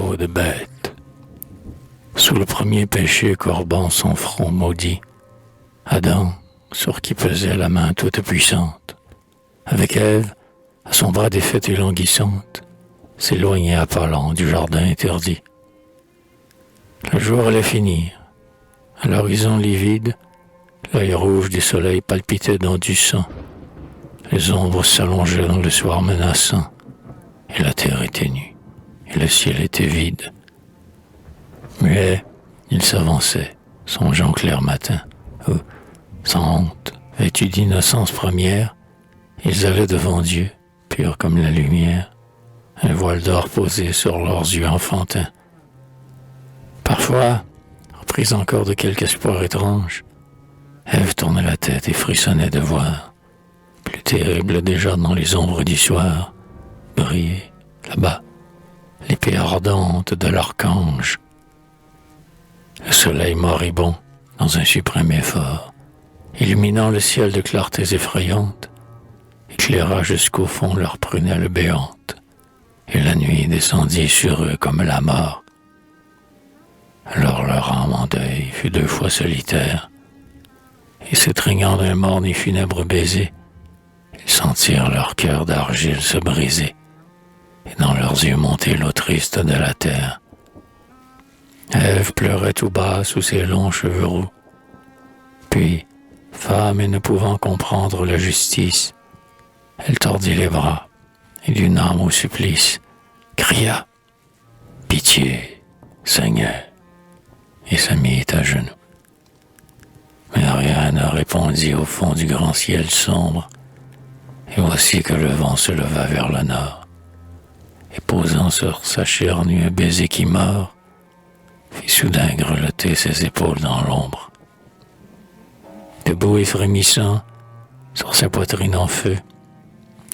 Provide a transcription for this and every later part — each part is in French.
peau de bête. Sous le premier péché courbant son front maudit, Adam, sur qui pesait la main toute puissante, avec Ève, à son bras défaite et languissante, s'éloignait à pas lents du jardin interdit. Le jour allait finir. À l'horizon livide, l'œil rouge du soleil palpitait dans du sang. Les ombres s'allongeaient dans le soir menaçant, et la terre était nue, et le ciel était vide. Muet, il s'avançait, songeant clair matin, où, sans honte, vêtus d'innocence première, ils allaient devant Dieu, purs comme la lumière, un voile d'or posé sur leurs yeux enfantins. Parfois, reprise encore de quelque espoir étrange, Ève tournait la tête et frissonnait de voir, plus terrible déjà dans les ombres du soir, briller, là-bas, l'épée ardente de l'archange. Le soleil moribond, dans un suprême effort, illuminant le ciel de clartés effrayantes, éclaira jusqu'au fond leurs prunelles béantes, et la nuit descendit sur eux comme la mort. Alors leur âme en deuil fut 2 fois solitaire, et s'étreignant d'un morne et funèbre baiser, ils sentirent leur cœur d'argile se briser, et dans leurs yeux monter l'eau triste de la terre. Ève pleurait tout bas sous ses longs cheveux roux. Puis, femme et ne pouvant comprendre la justice, elle tordit les bras, et d'une âme au supplice, cria « Pitié, Seigneur !» et se mit à genoux. Mais rien ne répondit au fond du grand ciel sombre, et voici que le vent se leva vers le nord, et posant sur sa chair nue un baiser qui mord, fit soudain grelotter ses épaules dans l'ombre. Debout et frémissant, sur sa poitrine en feu,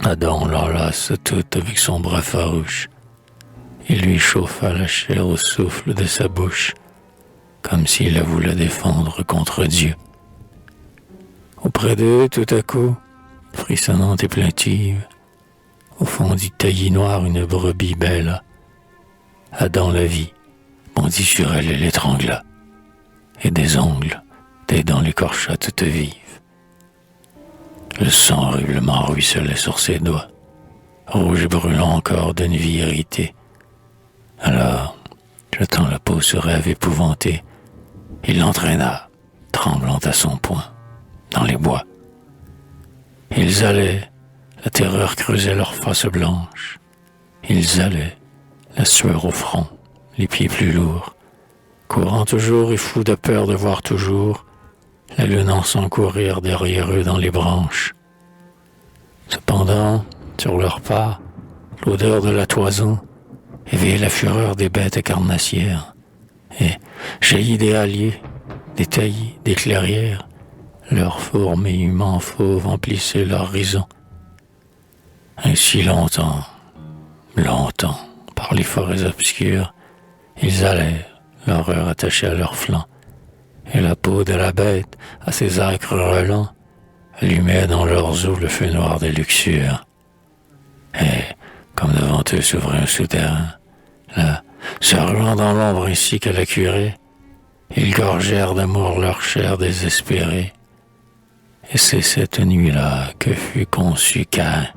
Adam l'enlace toute avec son bras farouche, et lui chauffa la chair au souffle de sa bouche, comme s'il la voulait défendre contre Dieu. Auprès d'eux, tout à coup, frissonnante et plaintive, au fond du taillis noir une brebis belle, Adam la vit, bondit sur elle et l'étrangla, et des ongles, des dents l'écorcha toute vive. Le sang horriblement ruisselait sur ses doigts, rouge et brûlant encore d'une vie irritée. Alors, jetant la peau sur Ève épouvantée, il l'entraîna, tremblant à son poing, dans les bois. Ils allaient, la terreur creusait leurs faces blanches. Ils allaient, la sueur au front, les pieds plus lourds, courant toujours et fous de peur de voir toujours la lune en sang courir derrière eux dans les branches. Cependant, sur leurs pas, l'odeur de la toison éveillait la fureur des bêtes carnassières, et, jaillis des halliers, des taillis, des clairières, leurs formes et humans fauves emplissaient l'horizon. Ainsi longtemps, par les forêts obscures, ils allaient, l'horreur attachée à leurs flancs, et la peau de la bête, à ses acres relents, allumait dans leurs os le feu noir des luxures. Et, comme devant eux s'ouvrait un souterrain, là, se ruant dans l'ombre ainsi qu'à la curée, ils gorgèrent d'amour leur chair désespérée. Et c'est cette nuit-là que fut conçu Caïn,